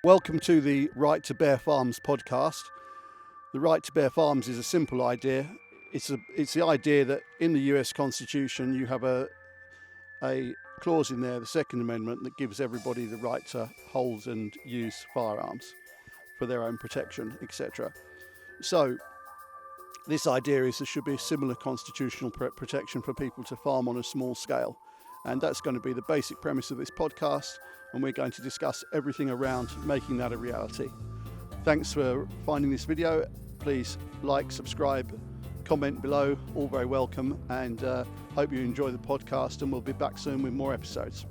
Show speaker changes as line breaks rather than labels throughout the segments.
Welcome to the Right to Bear Farms podcast. The Right to Bear Farms is a simple idea. It's the idea that in the US Constitution you have a clause in there, the Second Amendment, that gives everybody the right to hold and use firearms for their own protection, etc. So this idea is there should be a similar constitutional protection for people to farm on a small scale. And that's going to be the basic premise of this podcast. And we're going to discuss everything around making that a reality. Thanks for finding this video. Please like, subscribe, comment below, all very welcome. And hope you enjoy the podcast, and we'll be back soon with more episodes.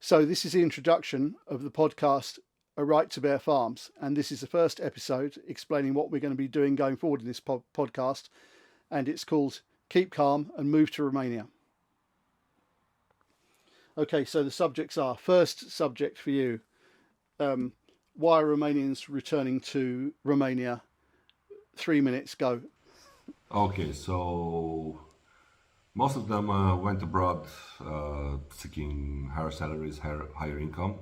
So this is the introduction of the podcast, A Right to Bear Farms, and this is the first episode explaining what we're going to be doing going forward in this podcast, and it's called Keep Calm and Move to Romania. Okay, so the subjects are, first subject for you, why are Romanians returning to Romania? 3 minutes, go.
Okay, so most of them went abroad seeking higher salaries, higher income,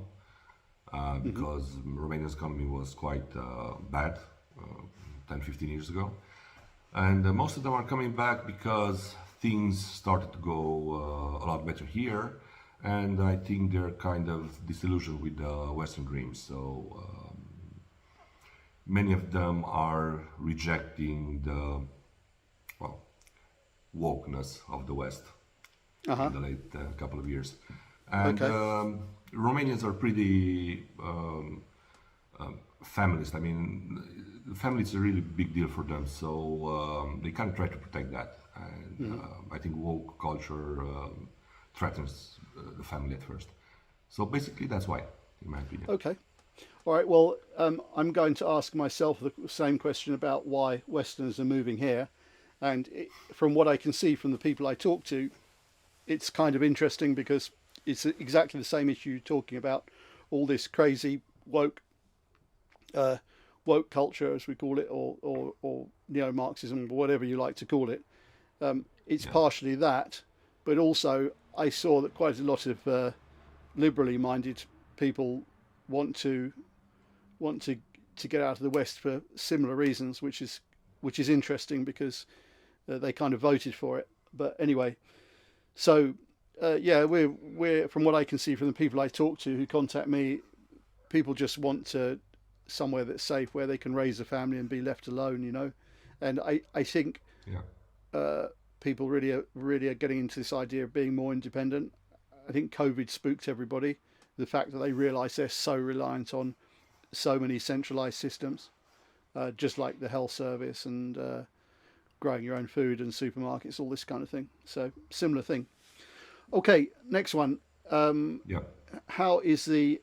because Romania's economy was quite bad 10, 15 years ago. And most of them are coming back because things started to go a lot better here. And I think they're kind of disillusioned with the Western dreams. So many of them are rejecting the wokeness of the West in the late couple of years. And Romanians are pretty feminist. I mean, family is a really big deal for them, so they kind of try to protect that. And I think woke culture threatens the family at first. So basically that's why, in my opinion.
Okay. All right, well, I'm going to ask myself the same question about why Westerners are moving here. And from what I can see from the people I talk to, it's kind of interesting because it's exactly the same issue you're talking about, all this crazy woke culture, as we call it, or neo-Marxism, or whatever you like to call it. It's partially that, but also I saw that quite a lot of liberally minded people want to get out of the West for similar reasons, which is interesting because they kind of voted for it. But anyway, so we're from what I can see from the people I talk to who contact me, people just want somewhere that's safe where they can raise a family and be left alone, And I think people really are getting into this idea of being more independent. I think COVID spooked everybody. The fact that they realise they're so reliant on so many centralised systems, just like the health service and growing your own food and supermarkets, all this kind of thing. So similar thing. Okay, next one. How is the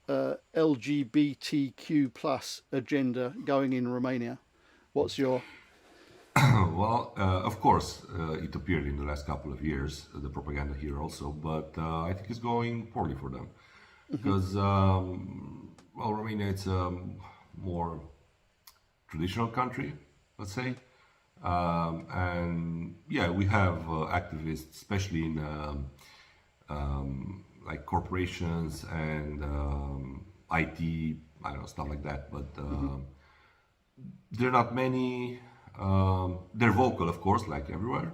LGBTQ plus agenda going in Romania? What's your...
Well, of course, it appeared in the last couple of years, the propaganda here also, but I think it's going poorly for them. Because, Romania, it's a more traditional country, let's say. And we have activists, especially in like corporations and IT, I don't know, stuff like that. But there are not many. They're vocal, of course, like everywhere.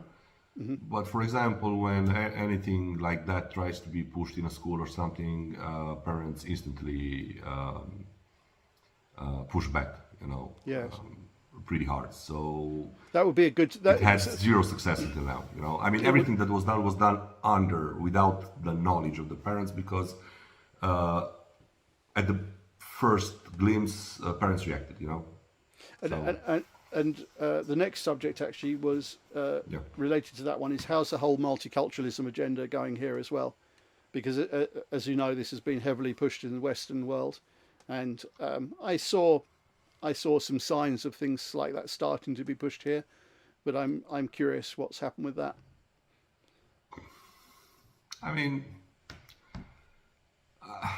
But for example, when anything like that tries to be pushed in a school or something, parents instantly push back, pretty hard. So
that would be a good...
it has zero success until now, I mean, everything that was done without the knowledge of the parents, because at the first glimpse, parents reacted,
And the next subject actually was related to that one, is how's the whole multiculturalism agenda going here as well? Because as you know, this has been heavily pushed in the Western world, and I saw some signs of things like that starting to be pushed here, but I'm curious what's happened with that.
I mean, I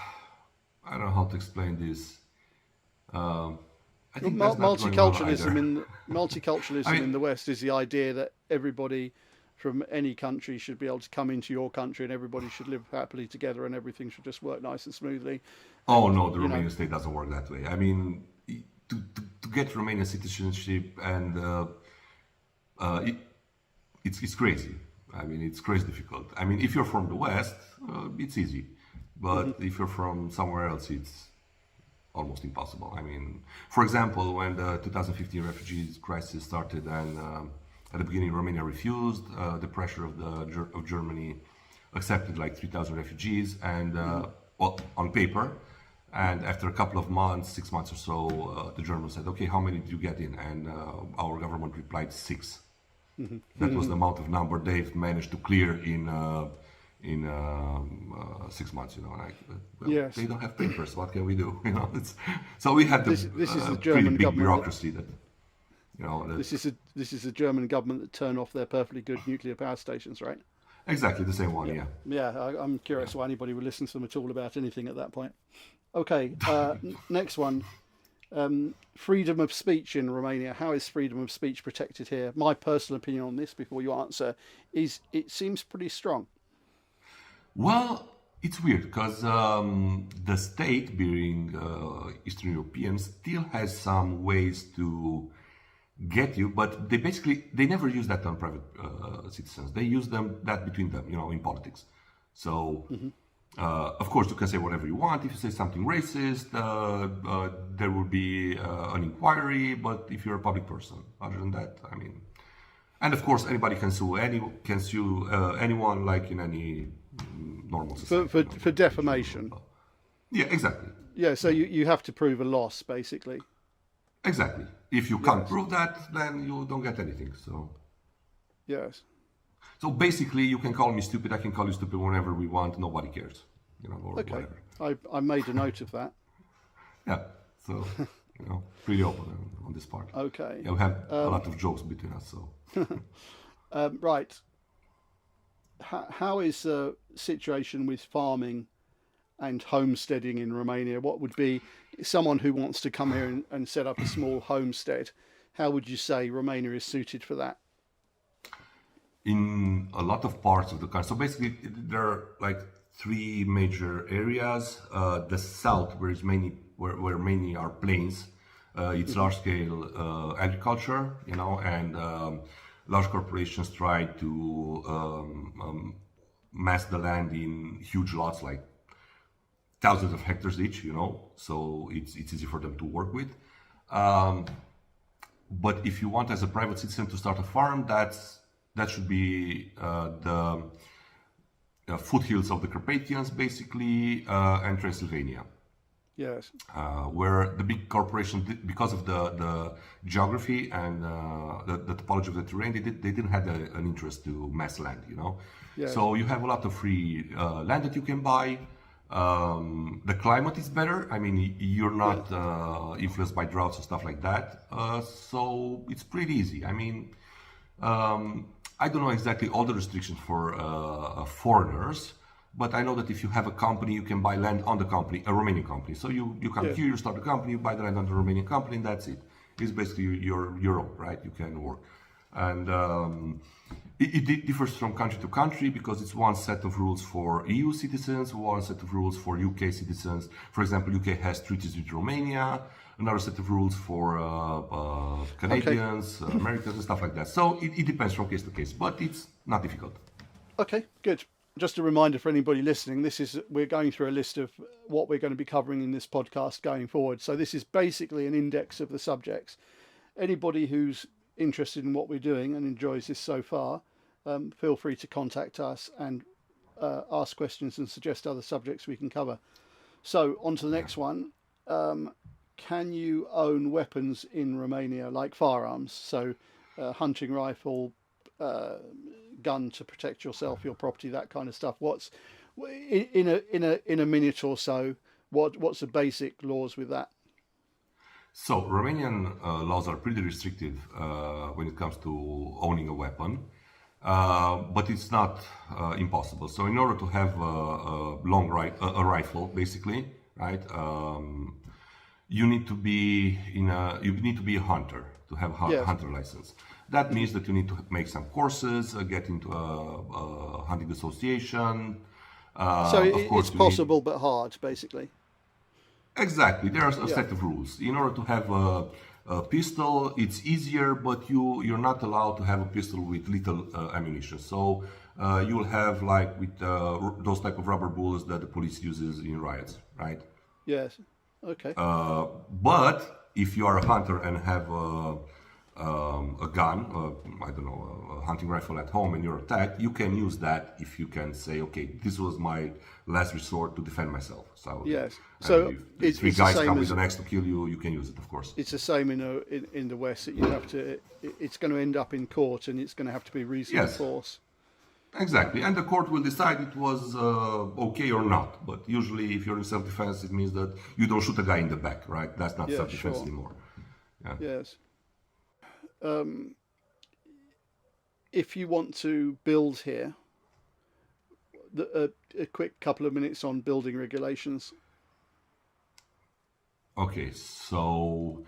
don't know how to explain this. I think that's not going on either.
Multiculturalism in the West is the idea that everybody from any country should be able to come into your country and everybody should live happily together and everything should just work nice and smoothly.
Oh no, the Romanian state doesn't work that way. I mean, to get Romanian citizenship and it's crazy. I mean, it's crazy difficult. I mean, if you're from the West, it's easy, but if you're from somewhere else, it's almost impossible. I mean, for example, when the 2015 refugees crisis started, and at the beginning Romania refused, the pressure of Germany accepted like 3,000 refugees, and well, on paper. And after a couple of months, 6 months or so, the Germans said, "Okay, how many did you get in?" And our government replied, 6. That was the amount of number they've managed to clear in 6 months. You know, like, well,
Yes.
they don't have papers. What can we do? You know, so we had
This is the German
pretty big
government
bureaucracy that, you know.
This is the German government that turned off their perfectly good nuclear power stations, right?
Exactly the same one. Yeah.
Yeah, I'm curious why anybody would listen to them at all about anything at that point. Okay, next one. Freedom of speech in Romania. How is freedom of speech protected here? My personal opinion on this, before you answer, is it seems pretty strong.
Well, it's weird because the state, being Eastern European, still has some ways to get you, but they never use that on private citizens. They use that between them, you know, in politics. So. Of course, you can say whatever you want. If you say something racist, there will be an inquiry. But if you're a public person, other than that, I mean, and of course, anybody can sue anyone, like in any normal society.
For defamation.
Yeah, exactly.
Yeah, so you have to prove a loss, basically.
Exactly. If you can't prove that, then you don't get anything. So.
Yes.
So basically, you can call me stupid. I can call you stupid whenever we want. Nobody cares, you know, or
Okay.
whatever.
I made a note of that.
Yeah. So, you know, pretty open on this part.
Okay.
Yeah, we have a lot of jokes between us. So.
Right. How is the situation with farming and homesteading in Romania? What would be someone who wants to come here and set up a small homestead? How would you say Romania is suited for that?
In a lot of parts of the country. So basically, there are like 3 major areas. The south, where mainly are plains. It's large-scale agriculture, you know, and large corporations try to mass the land in huge lots, like thousands of hectares each, you know. So it's easy for them to work with. But if you want, as a private citizen, to start a farm, that should be the foothills of the Carpathians, basically, and Transylvania.
Yes.
Where the big corporations, because of the geography and the topology of the terrain, they didn't have an interest to mass land, you know.
Yes.
So you have a lot of free land that you can buy. The climate is better. I mean, you're not influenced by droughts and stuff like that. So it's pretty easy. I mean, I don't know exactly all the restrictions for foreigners, but I know that if you have a company, you can buy land on the company, a Romanian company. So you come here, you start a company, you buy the land on the Romanian company, and that's it. It's basically your own, right? You can work. And it differs from country to country because it's one set of rules for EU citizens, one set of rules for UK citizens. For example, UK has treaties with Romania, another set of rules for Canadians, Americans, and stuff like that. So it depends from case to case, but it's not difficult.
Okay, good. Just a reminder for anybody listening, we're going through a list of what we're going to be covering in this podcast going forward. So this is basically an index of the subjects. Anybody who's interested in what we're doing and enjoys this so far, feel free to contact us and ask questions and suggest other subjects we can cover. So on to the next one. Can you own weapons in Romania, like firearms? So hunting rifle, gun to protect yourself, your property, that kind of stuff. What's in a minute or so? What's the basic laws with that?
So Romanian laws are pretty restrictive when it comes to owning a weapon, but it's not impossible. So in order to have a rifle, basically, right? you need to be a hunter to have a
Yes.
hunter license. That means that you need to make some courses, get into a hunting association.
So
Of course,
it's
you need.
possible but hard, basically.
Exactly. There's a
Yeah.
set of rules. In order to have a pistol, it's easier, but you're not allowed to have a pistol with little ammunition. So you'll have like with those type of rubber bullets that the police uses in riots, right?
Yes. Okay.
But if you are a hunter and have a gun, I don't know, a hunting rifle at home, and you're attacked, you can use that if you can say, okay, this was my last resort to defend myself. So
Yes.
and
So
if three
it's the
guys
same
come
as
with an axe to kill you, you can use it, of course.
it's the same in the West that you have to. It's going to end up in court, and it's going to have to be reasonable
Yes.
force.
Exactly, and the court will decide it was okay or not. But usually, if you're in self-defense, it means that you don't shoot a guy in the back, right? That's not
Yeah,
self-defense
sure.
anymore. Yeah.
Yes. If you want to build here, a quick couple of minutes on building regulations.
Okay, so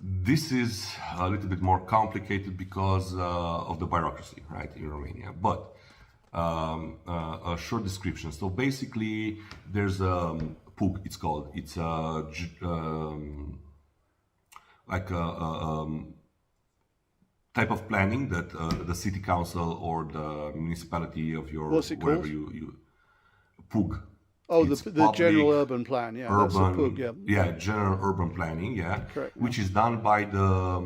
this is a little bit more complicated because of the bureaucracy, right, in Romania. But a short description. So basically, there's a PUG. It's called. It's like a type of planning that the city council or the municipality of your
What's it
wherever
called?
you PUG.
Oh,
It's
the
public,
general urban plan. Yeah, that's the PUG. Yeah.
general urban planning,
Correct.
which is done by the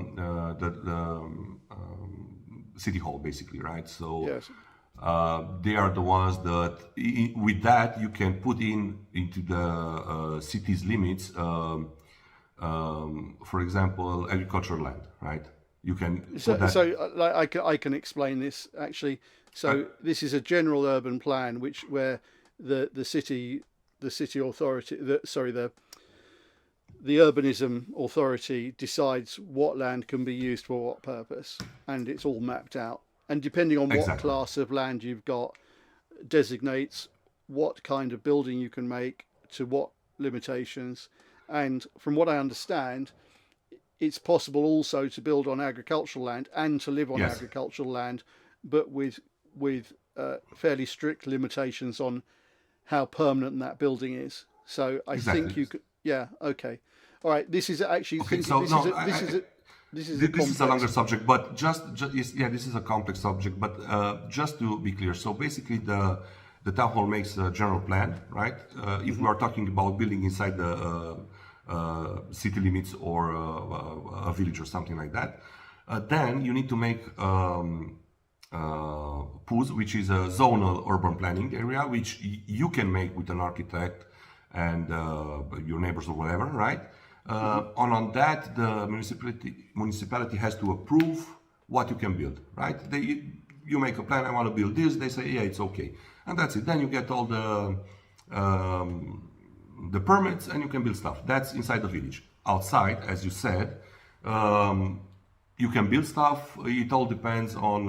city hall, basically, right? So
Yes.
they are the ones that, with that, you can put into the city's limits. For example, agricultural land, right? You can put that.
Like, I can explain this actually. So this is a general urban plan, where the city authority, the urbanism authority decides what land can be used for what purpose, and it's all mapped out. And depending on what
Exactly.
class of land you've got, designates what kind of building you can make to what limitations. And from what I understand, it's possible also to build on agricultural land and to live on
Yes.
agricultural land, but with fairly strict limitations on how permanent that building is. So I think
Exactly.
you could. Yeah. Okay. All right. This is actually.
Okay, so
this
no,
is a, this is a this is a
this is a
complex.
longer subject, but this is a complex subject. But just to be clear, so basically the town hall makes a general plan, right? If we are talking about building inside the city limits or a village or something like that, then you need to make PUZ, which is a zonal urban planning area, which you can make with an architect and your neighbors or whatever, right? On that, the municipality has to approve what you can build, right? You make a plan. I want to build this. They say, yeah, it's okay, and that's it. Then you get all the permits and you can build stuff. That's inside the village. Outside, as you said, you can build stuff. It all depends on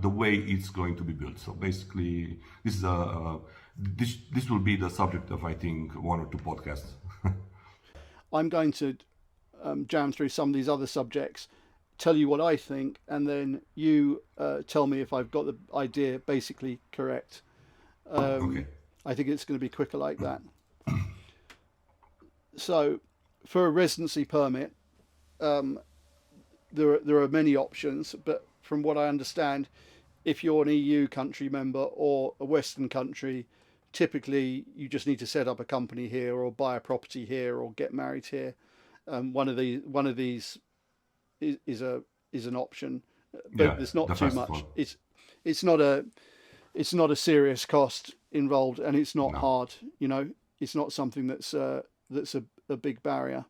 the way it's going to be built. So basically, this is this will be the subject of, I think, one or two podcasts.
I'm going to jam through some of these other subjects, tell you what I think, and then you tell me if I've got the idea basically correct.
Okay.
I think it's going to be quicker like that. So, for a residency permit, there are many options, but from what I understand, if you're an EU country member or a Western country, typically you just need to set up a company here or buy a property here or get married here. One of these is an option, but
Yeah,
there's not
the
too
fastest
much.
one.
It's not a serious cost involved, and it's not
No.
hard. You know, it's not something that's a big barrier.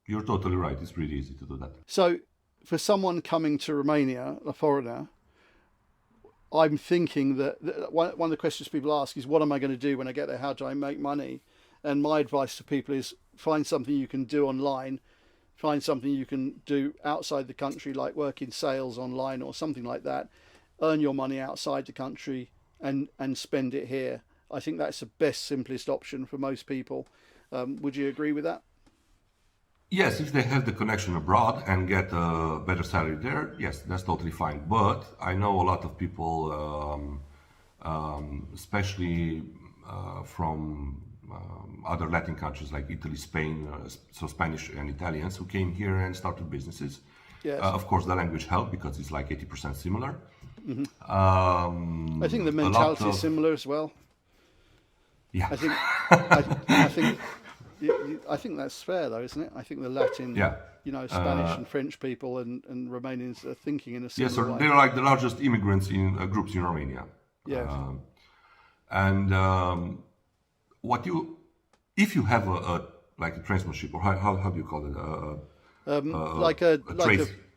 You're totally right. It's pretty easy to do that.
So, for someone coming to Romania, a foreigner, I'm thinking that one of the questions people ask is, what am I going to do when I get there? How do I make money? And my advice to people is find something you can do online, find something you can do outside the country, like work in sales online or something like that, earn your money outside the country and spend it here. I think that's the best, simplest option for most people. Would you agree with that?
Yes, if they have the connection abroad and get a better salary there, yes, that's totally fine. But I know a lot of people, especially from other Latin countries like Italy, Spain, so Spanish and Italians, who came here and started businesses.
Yes.
Of course, the language helped because it's like 80% similar.
I think the mentality is similar as well.
Yeah.
I think I think that's fair, though, isn't it? I think the Latin, Spanish and French people and Romanians are thinking in a similar way.
Yes, they're like the largest immigrants in groups in Romania.
Yes.
If you have a tradesmanship, or how do you call it?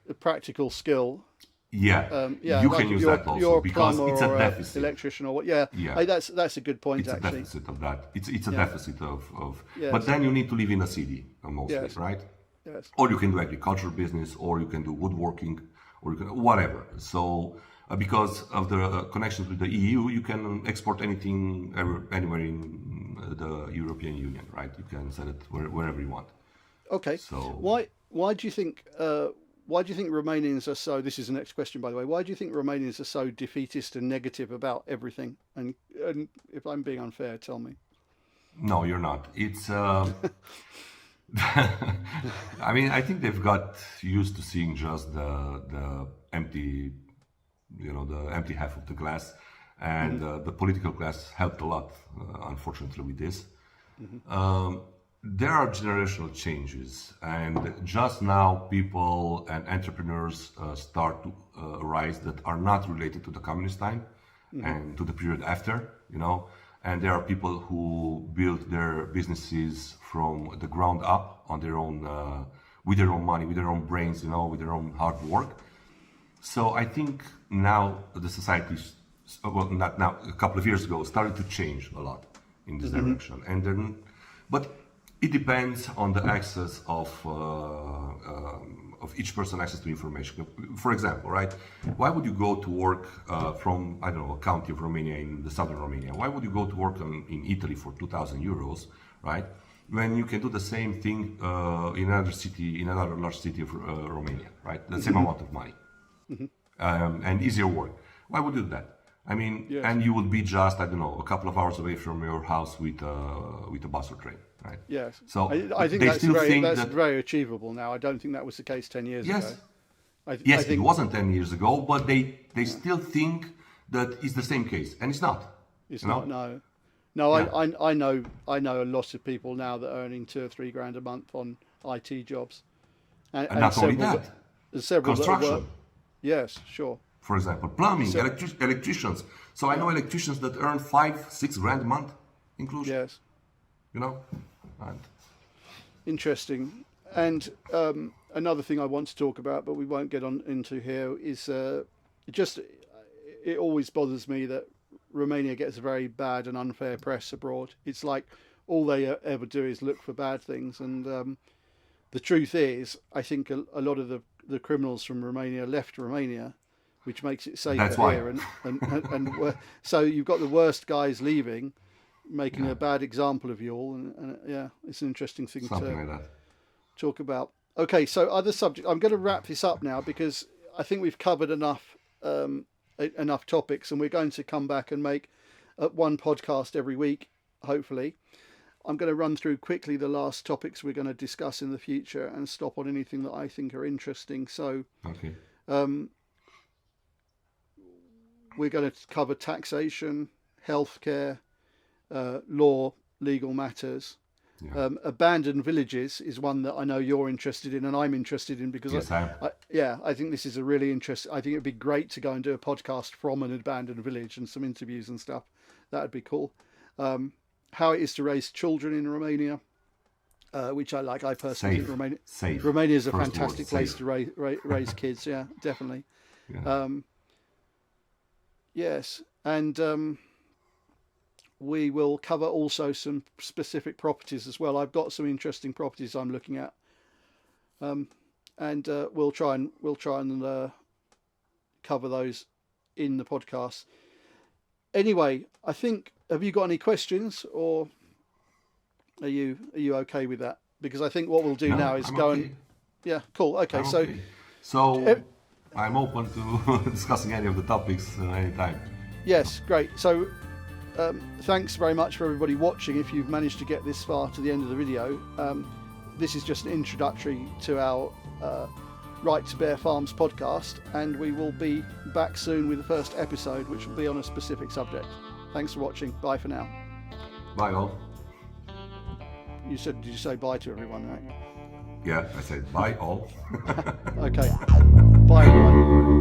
A practical skill.
Yeah,
Yeah,
you
like
can use
you're,
that also
you're a
because
plumber
it's a
or
deficit.
Electrician or what? Yeah,
Yeah.
That's a good point.
It's
actually,
a deficit of that. It's a deficit of.
Yes.
But then you need to live in a city mostly,
Yes.
right?
Yes.
Or you can do agricultural business, or you can do woodworking, or you can whatever. So because of the connections with the EU, you can export anything anywhere in the European Union, right? You can sell it wherever you want.
Okay.
So
why do you think Romanians are so? This is the next question, by the way. Why do you think Romanians are so defeatist and negative about everything? And if I'm being unfair, tell me.
No, you're not. It's. I mean, I think they've got used to seeing just the empty, the empty half of the glass, and the political class helped a lot, unfortunately, with this. There are generational changes, and just now people and entrepreneurs start to arise that are not related to the communist time and to the period after, and there are people who build their businesses from the ground up on their own, with their own money, with their own brains, with their own hard work. So I think now the society, well, not now, a couple of years ago, started to change a lot in this direction, and then, but it depends on the access of each person, access to information. For example, right? Why would you go to work from, I don't know, a county of Romania in the southern Romania? Why would you go to work in Italy for 2,000 euros, right? When you can do the same thing in another city, in another large city of Romania, right? The same amount of money and easier work. Why would you do that? I mean,
Yes.
and you would be just, I don't know, a couple of hours away from your house with a bus or train, right?
Yes.
So
I think
they
that's
still think
that's
that,
very achievable now. I don't think that was the case 10 years
yes,
ago. I
yes,
think
it wasn't 10 years ago, but they still think that it's the same case, and it's not.
it's
you know?
not. No,
Yeah.
I know a lot of people now that are earning 2 or 3 grand a month on IT jobs,
And not only that,
several that
construction.
work. Yes, sure.
For example, plumbing,
So-
electricians. So I know electricians that earn 5-6 grand a month in Cluj.
Yes.
And
Interesting. And another thing I want to talk about, but we won't get on into here, is it always bothers me that Romania gets a very bad and unfair press abroad. It's like all they ever do is look for bad things. And the truth is, I think a lot of the criminals from Romania left Romania, which makes it safer
That's why.
here. And so you've got the worst guys leaving, making a bad example of you all. And yeah, it's an interesting thing
something
to
like that.
talk about. Okay, so other subject. I'm going to wrap this up now because I think we've covered enough topics, and we're going to come back and make one podcast every week, hopefully. I'm going to run through quickly the last topics we're going to discuss in the future and stop on anything that I think are interesting. So
Okay.
we're going to cover taxation, healthcare, law, legal matters.
Yeah.
Abandoned villages is one that I know you're interested in and I'm interested in because
Yes, I am.
I think this is a really interesting. I think it'd be great to go and do a podcast from an abandoned village and some interviews and stuff. That would be cool. How it is to raise children in Romania, which I like. I personally
Safe.
think
Safe.
Romania is a
First word,
fantastic place
safe.
to raise kids. Yeah, definitely.
Yeah.
Yes, and we will cover also some specific properties as well. I've got some interesting properties I'm looking at, and we'll try and cover those in the podcast. Anyway, I think have you got any questions, or are you okay with that? Because I think what we'll do now is
I'm
go
okay.
and yeah, cool. Okay,
I'm
so
okay. So I'm open to discussing any of the topics anytime.
yes, great. So thanks very much for everybody watching. If you've managed to get this far to the end of the video, this is just an introductory to our Right to Bear Farms podcast, and we will be back soon with the first episode, which will be on a specific subject. Thanks for watching. Bye for now.
Bye all.
Did you say bye to everyone, right?
Yeah, I said bye all.
Okay. Bye everyone.